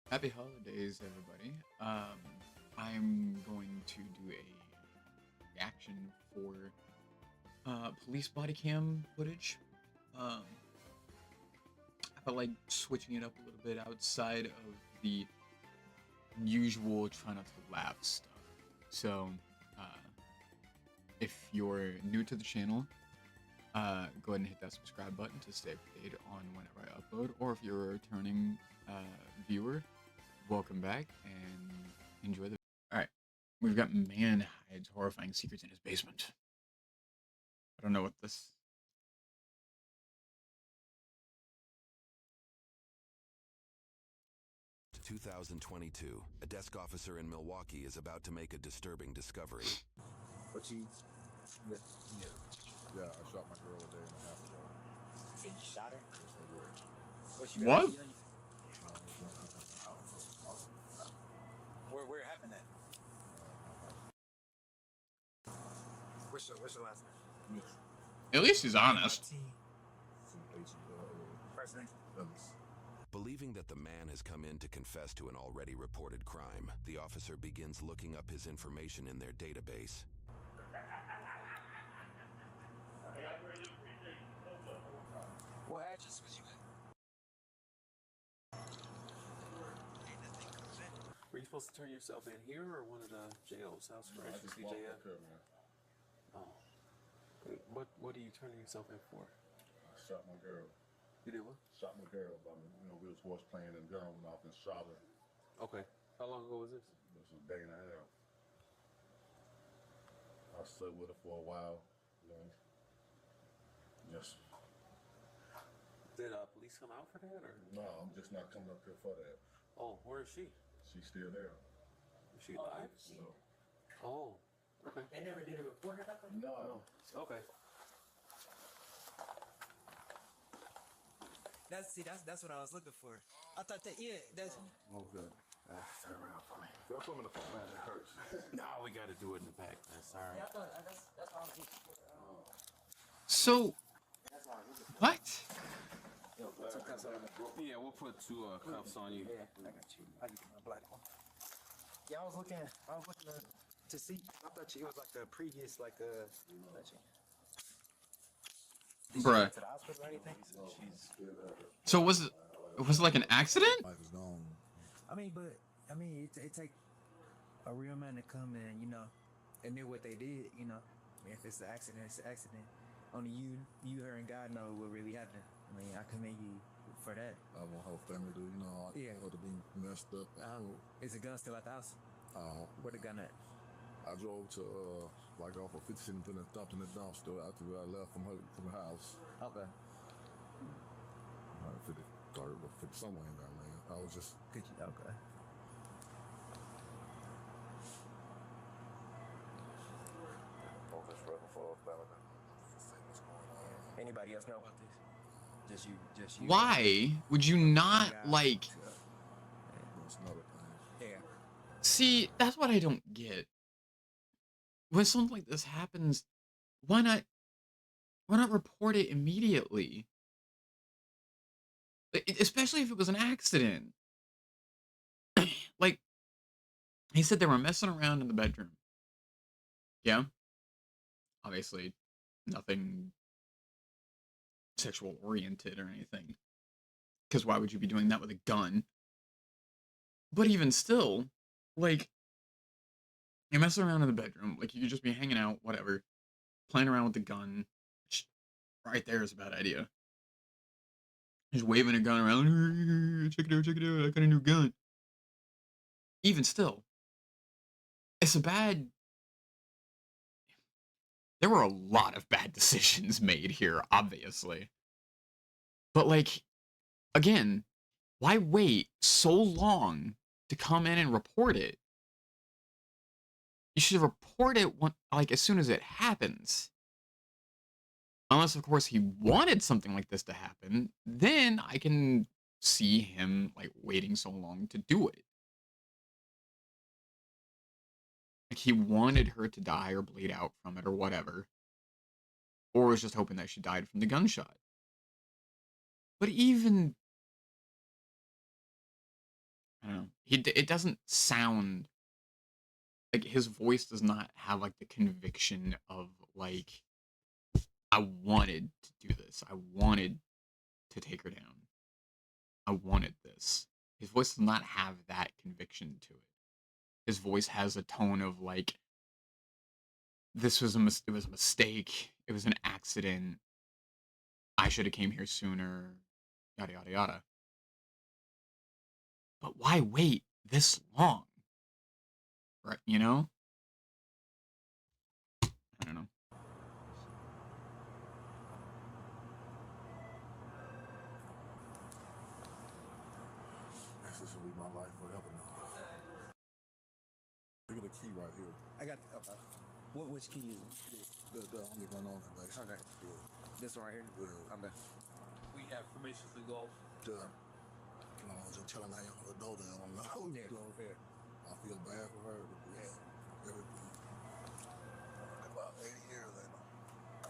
Happy holidays, everybody. I'm going to do a reaction for police body cam footage. Um, I felt like switching it up a little bit outside of the usual try not to laugh stuff. So, uh, if you're new to the channel, go ahead and hit that subscribe button to stay up to date on whenever I upload. Or if you're a returning viewer, welcome back and enjoy the. All right, we've got man hides horrifying secrets in his basement. I don't know what this. 2022, a desk officer in Milwaukee is about to make a disturbing discovery. But you, yeah, Yeah, I shot my girl a day and a half ago. you shot her? Yes, I did. What you What? Where happened that? What's your last name? At least he's honest. First name? Ellis. Believing that the man has come in to confess to an already reported crime, the officer begins looking up his information in their database. What address was you at? Were you supposed to turn yourself in here or one of the jails? House No, I correction, just walked CJF? up here, man. Oh. What are you turning yourself in for? I shot my girl. You did what? Shot my girl. We was horse playing and gun went off and shot her. Okay. How long ago was this? This was a day and a half. I stood with her for a while. Yes. Did police come out for that or? No, I'm just not coming up here for that. Oh, where is she? She's still there. Is she alive? No. Oh. Okay. They never did a report or nothing? No. Okay. That's what I was looking for. I thought that's Okay. Turn around for me. Don't put me in the phone, man. It hurts. No, we got to do it in the back. That's all right. I thought that's all I was looking for. So, what? Yeah, we'll put two cuffs on you. Yeah, I got you. I use my black one. Yeah, I was looking to see. I thought it was like a previous Did you Bruh. go to the hospital or anything? So was it like an accident? Life is gone. it take a real man to come and admit what they did. If it's an accident, it's an accident. Only you, her, and God know what really happened. I commend you for that. I want her family to, Yeah. her to be messed up. Is the gun still at the house? Where the gun at? I drove to off of 50th and stopped in the dumpster after I left from the house. Okay. 53rd or 50 somewhere in there, man. I was just Okay. Anybody else know about this? Just you. Why would you not like? that's another thing. Yeah. See, that's what I don't get. When something like this happens, why not? Why not report it immediately? Especially if it was an accident. Like, he said they were messing around in the bedroom. Yeah. Obviously, nothing sexual oriented or anything. Because why would you be doing that with a gun? But even still, like, you're messing around in the bedroom. Like, you could just be hanging out, whatever, playing around with the gun. Which, right there is a bad idea. Just waving a gun around. Check it out, I got a new gun. Even still, it's a bad. There were a lot of bad decisions made here, obviously. But, like, again, why wait so long to come in and report it? You should report it as soon as it happens. Unless, of course, he wanted something like this to happen, then I can see him, like, waiting so long to do it. Like, he wanted her to die or bleed out from it or whatever. Or was just hoping that she died from the gunshot. But even... I don't know. It doesn't sound like his voice does not have like the conviction of like I wanted to do this. I wanted to take her down. I wanted this. His voice does not have that conviction to it. His voice has a tone of like this was it was a mistake. It was an accident. I should have came here sooner. Yada yada yada. But why wait this long? Right, you know? I don't know. This is gonna be my life forever now. Look at the key right here. I got. Okay. Which key is it? The only one on the base. Okay. Yeah. This one right here. Yeah. Okay. We have permission to go. I was just telling her on the door that I don't know. Yeah. Go over here. I feel bad for her. Everything. About 80 years later.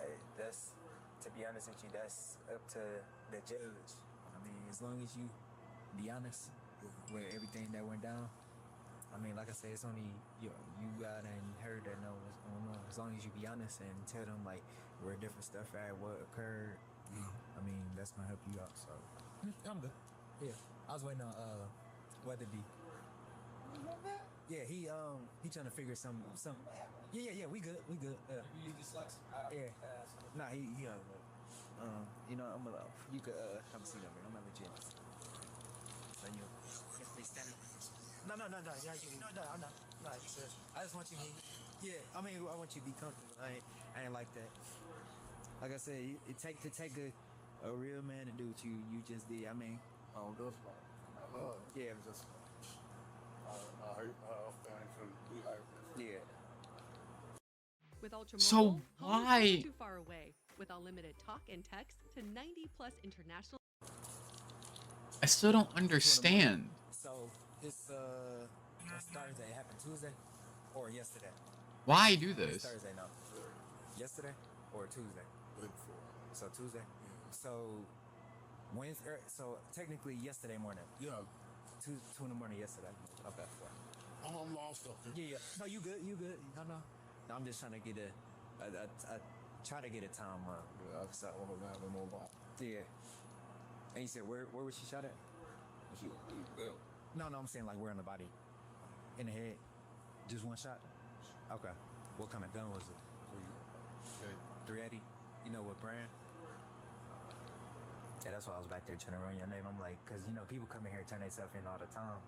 Hey, that's, to be honest with you, that's up to the judge. I mean, as long as you be honest with everything that went down. I mean, like I said, it's only you got and her that know what's going on. As long as you be honest and tell them like where different stuff at, what occurred. I mean, that's gonna help you out. So I'm good. Yeah, I was waiting on Weatherby. Yeah, he trying to figure some. Yeah, we good. Yeah. You use dyslexia? Yeah. Nah, he you know, I'm gonna you could have a seat over here. I'm gonna let you in. So you please stand up. No, I'm not. No, I just want you to yeah, I mean I want you to be comfortable. I ain't like that. Like I said, it take a real man to do what you just did. I mean, Oh, that's right. yeah. Just, I hurt her family from be hurt. Yeah. With Ultra So Mobile, home is why- never too far away. With unlimited talk and text to 90+ international. I still don't understand. So it's Thursday. It happened Tuesday or yesterday? Why do It's this? Thursday now. Yesterday or Tuesday? So Tuesday. So Wednesday. So technically yesterday morning. Yeah. 2 in the morning yesterday. Okay. I'm lost up here. Yeah. No, you good. No. I'm just trying to get I try to get a time run. Yeah, I sat on the map and move on. Yeah. And you said where was she shot at? No, I'm saying like where in the body? In the head? Just one shot? Okay. What kind of gun was it? 380? You know what brand? Yeah, that's why I was back there trying to run your name. I'm like, cause you know people come in here and turn themselves in all the time.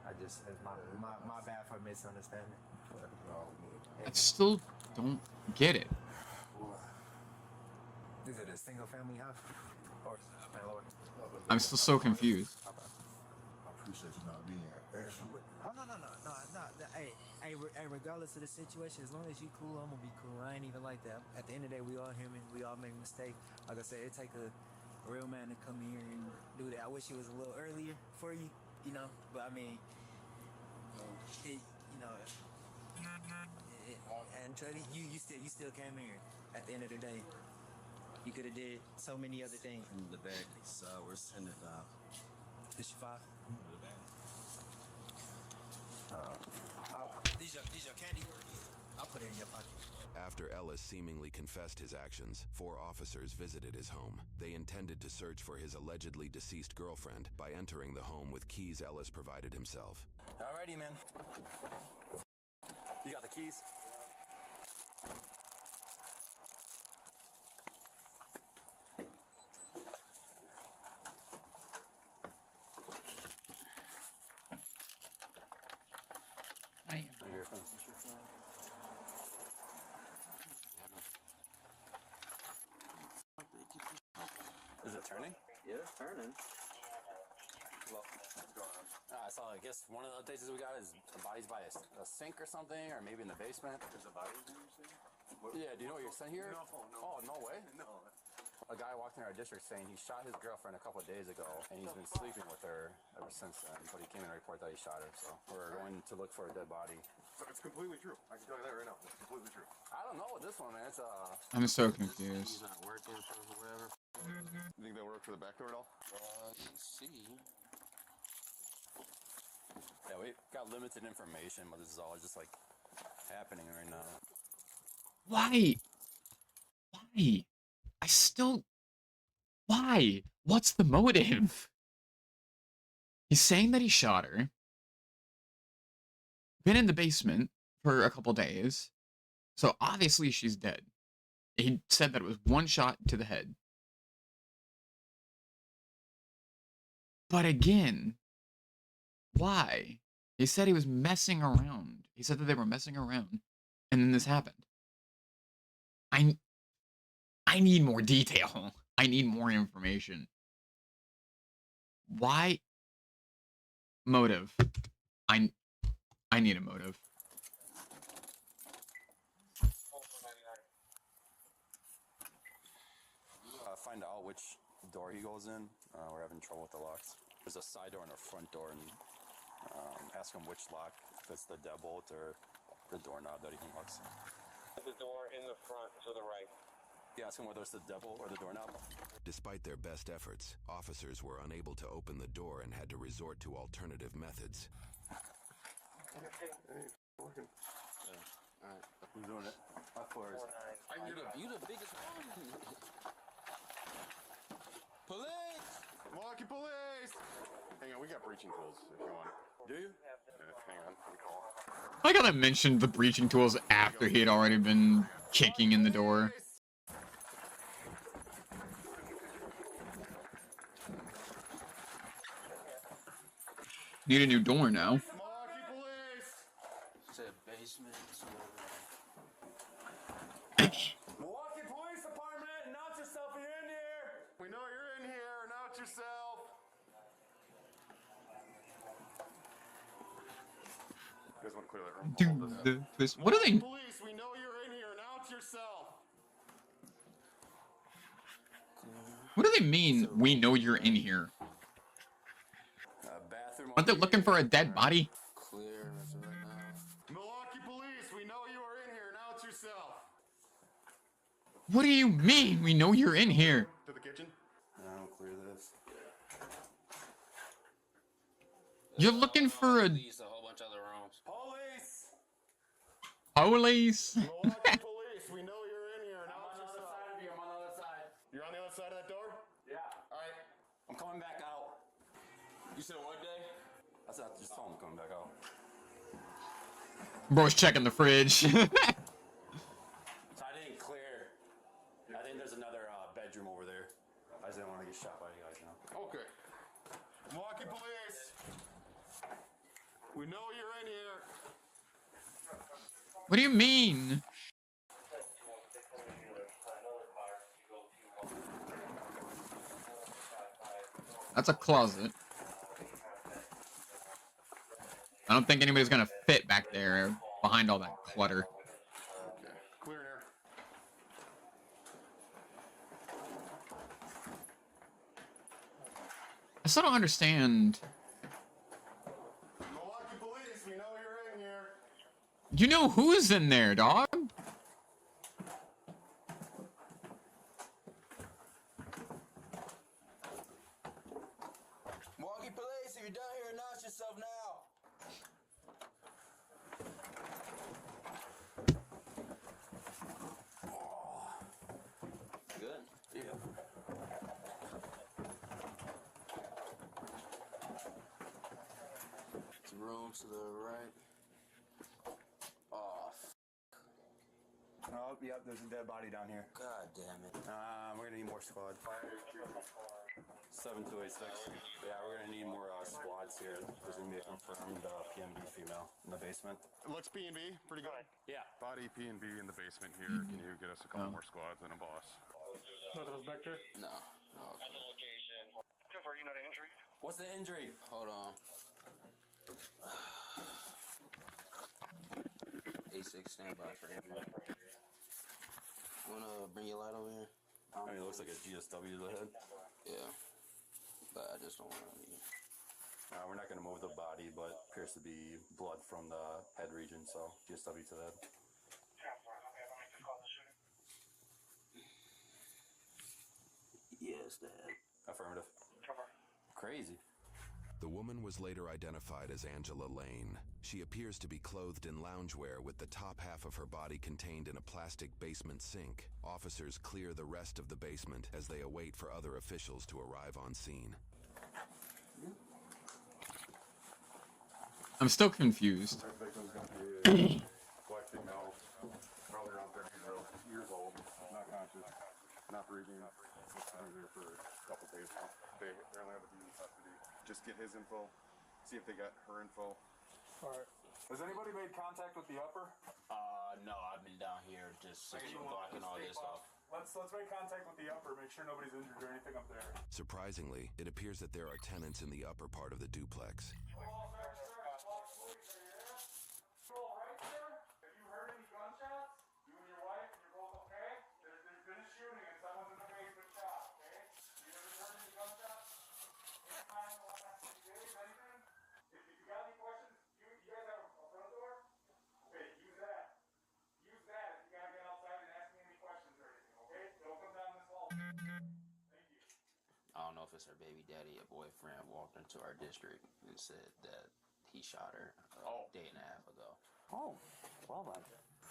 I just it's my bad for misunderstanding. I still don't get it. Is it a single family house? Or I'm still so confused. I appreciate you not being here. Oh no. Hey, regardless of the situation, as long as you cool, I'm gonna be cool. I ain't even like that. At the end of the day, we all human. We all make mistakes. Like I said, it take a real man to come here and do that. I wish it was a little earlier for you, you know. But I mean, and Truddy, you still came here. At the end of the day, you could have did so many other things. In the bag, so we're sending it down. This your five? These your candy? I'll put it in your pocket. After Ellis seemingly confessed his actions, 4 officers visited his home. They intended to search for his allegedly deceased girlfriend by entering the home with keys Ellis provided himself. Alrighty, man. You got the keys? Is it turning? Yeah, it's turning. Well, what's going on? I saw, I guess one of the updates we got is the body's by a sink or something, or maybe in the basement. There's a body in your city? Yeah, do you know what you're saying here? No. Oh, no way? No. A guy walked in our district saying he shot his girlfriend a couple of days ago, and he's been sleeping with her ever since then. But he came in and reported that he shot her, so we're going to look for a dead body. So it's completely true. I can tell you that right now. It's completely true. I don't know what this one, man. It's I'm so confused. He's not working for whatever. You think they work for the back door at all? let's see. we got limited information, but this is all just like happening right now. Why? Why? I still. Why? What's the motive? He's saying that he shot her. Been in the basement for a couple days. So obviously she's dead. He said that it was one shot to the head. But again, why? He said he was messing around. He said that they were messing around. And then this happened. I need more detail. I need more information. Why? Motive. I need a motive. Find out which door he goes in. We're having trouble with the locks. There's a side door and a front door, and ask him which lock, if it's the deadbolt or the doorknob that he unlocks. The door in the front to the right. Yeah, ask him whether it's the deadbolt or the doorknob. Despite their best efforts, officers were unable to open the door and had to resort to alternative methods. Working. Alright, who's doing it? Of course. You the biggest one. Police! Milwaukee police! Hang on, we got breaching tools if you want. Do you? Hang on, let me call. I gotta mention the breaching tools after he had already been kicking in the door. Need a new door now. Milwaukee police! Said basement. Milwaukee Police Department, announce yourself, you're in here! We know you're in here, announce yourself! You guys want to clear that room? Do Hold this. the twist. What are they? Police, we know you're in here, announce yourself! What do they mean? We know you're in here. Bathroom. Aren't they looking for a dead body? Clear as of right now. Milwaukee police, we know you are in here, announce yourself! What do you mean? We know you're in here. To the kitchen? I'll clear this. You're looking for a Police, a whole bunch of other rooms. Police! police. Milwaukee police, we know you're in here, announce I'm on the other yourself! side of you, I'm on the other side. You're on the other side of that door? Yeah. Alright. I'm coming back out. You said what day? I said, just tell him I'm coming back out. Bro's checking the fridge. So I didn't clear. I think there's another bedroom over there. I just didn't want to get shot by you guys, you know. Okay. Milwaukee police, we know you're in here. What do you mean? That's a closet. I don't think anybody's gonna fit back there behind all that clutter. Okay. Clear in here. I still don't understand. Milwaukee police, we know you're in here. You know who's in there, dog? Milwaukee Police, if you're down here, announce yourself now. Good. Yeah. The room to the right. Oh, Oh, yep, there's a dead body down here. god damn it. We're gonna need more squad. 7286. Yeah, we're gonna need more squads here. There's gonna be a confirmed PMB female in the basement. It looks P&B, pretty good. Yeah. Body P&B in the basement here. Can you get us a couple Oh. more squads and a boss? Nothing back there? No. No. What's the injury? Hold on. A6 standby for injury. Wanna bring your light over here? I mean, it looks like a GSW to the head. Yeah. But I just don't want to leave. We're not gonna move the body, but appears to be blood from the head region, so GSW to the head. Yes, Dad. Affirmative. Crazy. The woman was later identified as Angela Lane. She appears to be clothed in loungewear with the top half of her body contained in a plastic basement sink. Officers clear the rest of the basement as they await for other officials to arrive on scene. I'm still confused. Victim's gonna be a black female, probably around 30 years old, not conscious, not breathing. Been here for a couple days now. They apparently have a dude in custody. Just get his info, see if they got her info. Alright. Has anybody made contact with the upper? No, I've been down here just blocking all this off. Let's make contact with the upper, make sure nobody's injured or anything up there. Surprisingly, it appears that there are tenants in the upper part of the duplex. I don't know if it's her baby daddy or boyfriend walked into our district and said that he shot her a day and a half ago. Oh, well then.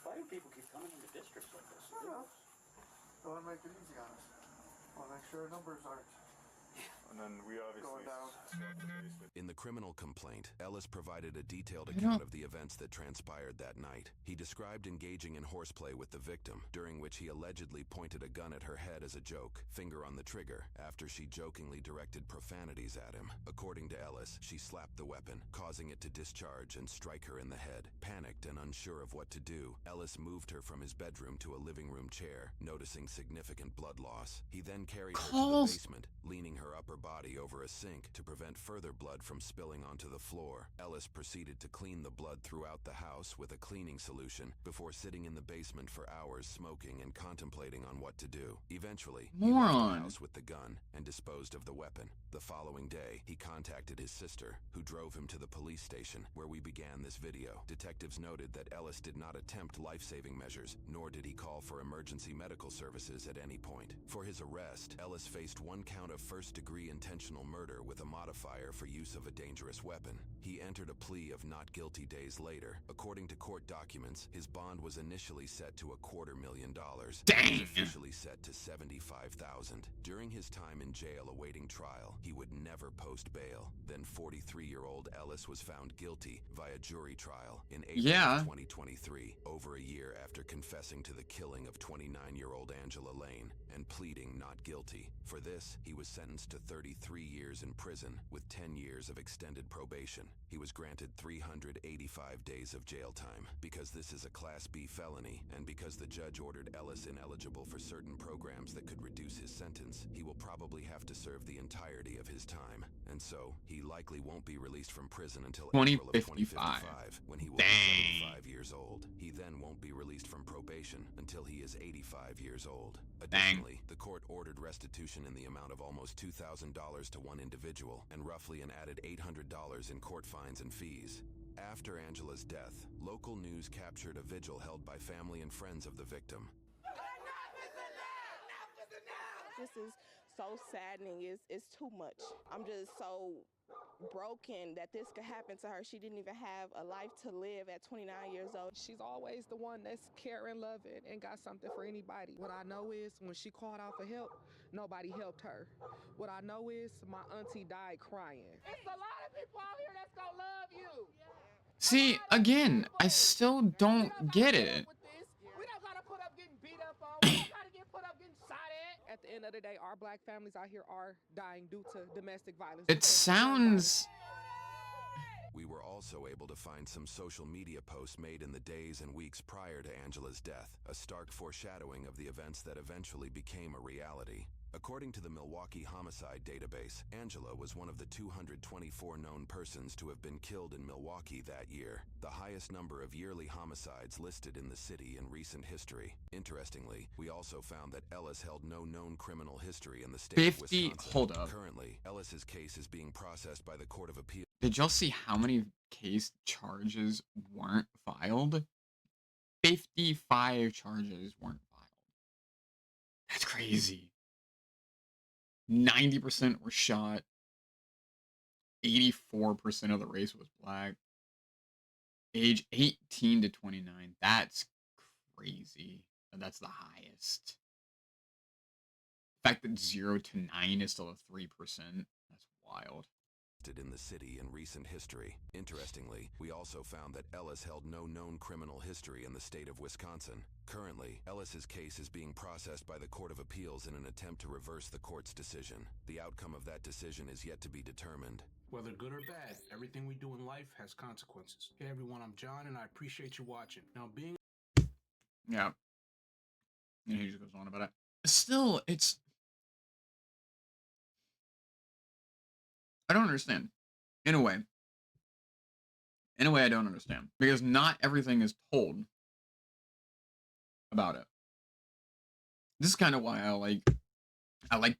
Why do people keep coming into districts like this? I want to make it easy on us. I want to make sure our numbers aren't And then we obviously going down. In the criminal complaint, Ellis provided a detailed account of the events that transpired that night. He described engaging in horseplay with the victim, during which he allegedly pointed a gun at her head as a joke, finger on the trigger, after she jokingly directed profanities at him. According to Ellis, she slapped the weapon, causing it to discharge and strike her in the head. Panicked and unsure of what to do, Ellis moved her from his bedroom to a living room chair, noticing significant blood loss. He then carried her to the basement, leaning her upper body over a sink to prevent further blood from spilling onto the floor. Ellis proceeded to clean the blood throughout the house with a cleaning solution before sitting in the basement for hours smoking and contemplating on what to do. Eventually, he left the house with the gun and disposed of the weapon. The following day, he contacted his sister, who drove him to the police station where we began this video. Detectives noted that Ellis did not attempt life-saving measures, nor did he call for emergency medical services at any point. For his arrest, Ellis faced 1 count of first-degree intentional murder with a modifier for use of a dangerous weapon. He entered a plea of not guilty days later. According to court documents, his bond was initially set to $250,000. Dang! It was officially set to $75,000. During his time in jail awaiting trial, he would never post bail. Then 43-year-old Ellis was found guilty via jury trial in April of 2023, over a year after confessing to the killing of 29-year-old Angela Lane and pleading not guilty. For this, he was sentenced to 33 years in prison with 10 years of extended probation. He was granted 385 days of jail time. Because this is a Class B felony, and because the judge ordered Ellis ineligible for certain programs that could reduce his sentence, he will probably have to serve the entirety of his time. And so, he likely won't be released from prison until April of 2055, when he will be 75 years old. He then won't be released from probation until he is 85 years old. Additionally, the court ordered restitution in the amount of almost $2,000 to one individual, and roughly an added $800 in court fines and fees. After Angela's death, local news captured a vigil held by family and friends of the victim. This is so saddening. It's too much. I'm just so broken that this could happen to her. She didn't even have a life to live at 29 years old. She's always the one that's caring, loving, and got something for anybody. What I know is when she called out for help, nobody helped her. What I know is my auntie died crying. It's a lot of people out here that's gonna love you. See, again, I still don't get it. We don't gotta put up getting beat up on. We don't gotta get put up getting shot at. At the end of the day, our black families out here are dying due to domestic violence. It sounds... We were also able to find some social media posts made in the days and weeks prior to Angela's death, a stark foreshadowing of the events that eventually became a reality. According to the Milwaukee Homicide Database, Angela was one of the 224 known persons to have been killed in Milwaukee that year, the highest number of yearly homicides listed in the city in recent history. Interestingly, we also found that Ellis held no known criminal history in the state of Wisconsin. Hold up. Currently, Ellis's case is being processed by the Court of Appeal. Did y'all see how many case charges weren't filed? 55 charges weren't filed. That's crazy. 90% were shot. 84% of the race was black. Age 18 to 29. That's crazy. That's the highest. The fact that 0 to 9 is still a 3%. That's wild. In the city in recent history. Interestingly, we also found that Ellis held no known criminal history in the state of Wisconsin. Currently, Ellis's case is being processed by the Court of Appeals in an attempt to reverse the court's decision. The outcome of that decision is yet to be determined. Whether good or bad, everything we do in life has consequences. Hey everyone, I'm John and I appreciate you watching. Now being... Yeah. And he just goes on about it. Still, it's... I don't understand. In a way, I don't understand. Because not everything is told about it. This is kind of why I like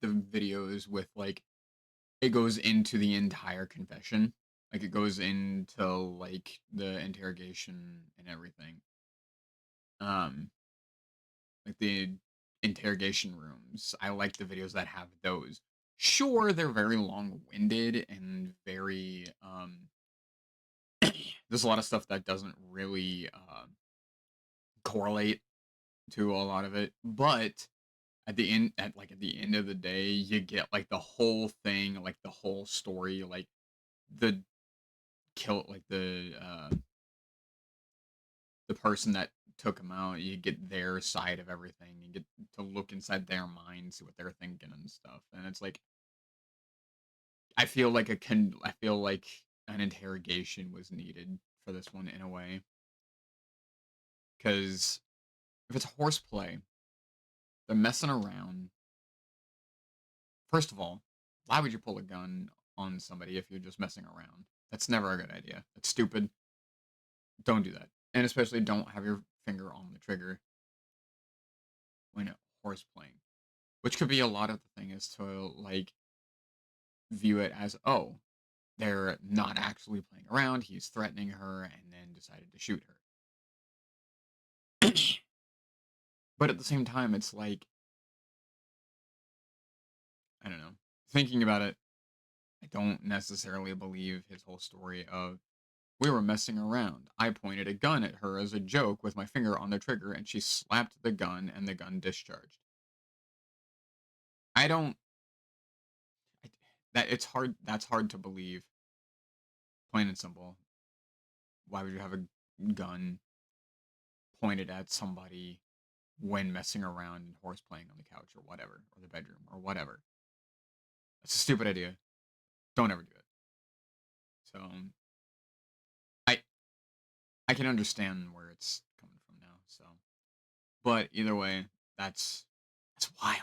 the videos with, like, it goes into the entire confession. Like, it goes into, like, the interrogation and everything. Like, the interrogation rooms. I like the videos that have those. Sure, they're very long-winded and very, there's a lot of stuff that doesn't really, correlate to a lot of it, but at the end of the day, you get, like, the whole thing, like, the whole story, like, the the person that took him out, you get their side of everything, you get to look inside their mind, see what they're thinking and stuff, and it's like I feel like an interrogation was needed for this one in a way. Because if it's horseplay, they're messing around. First of all, why would you pull a gun on somebody if you're just messing around? That's never a good idea. That's stupid. Don't do that. And especially don't have your finger on the trigger when horseplaying. Which could be a lot of the thing is to, like, view it as, oh, they're not actually playing around, he's threatening her, and then decided to shoot her. But at the same time, it's like, I don't know. Thinking about it, I don't necessarily believe his whole story of, we were messing around. I pointed a gun at her as a joke with my finger on the trigger, and she slapped the gun, and the gun discharged. That's hard to believe. Plain and simple. Why would you have a gun pointed at somebody when messing around and horseplaying on the couch or whatever, or the bedroom or whatever? That's a stupid idea. Don't ever do it. So, I can understand where it's coming from now. So, but either way, that's wild.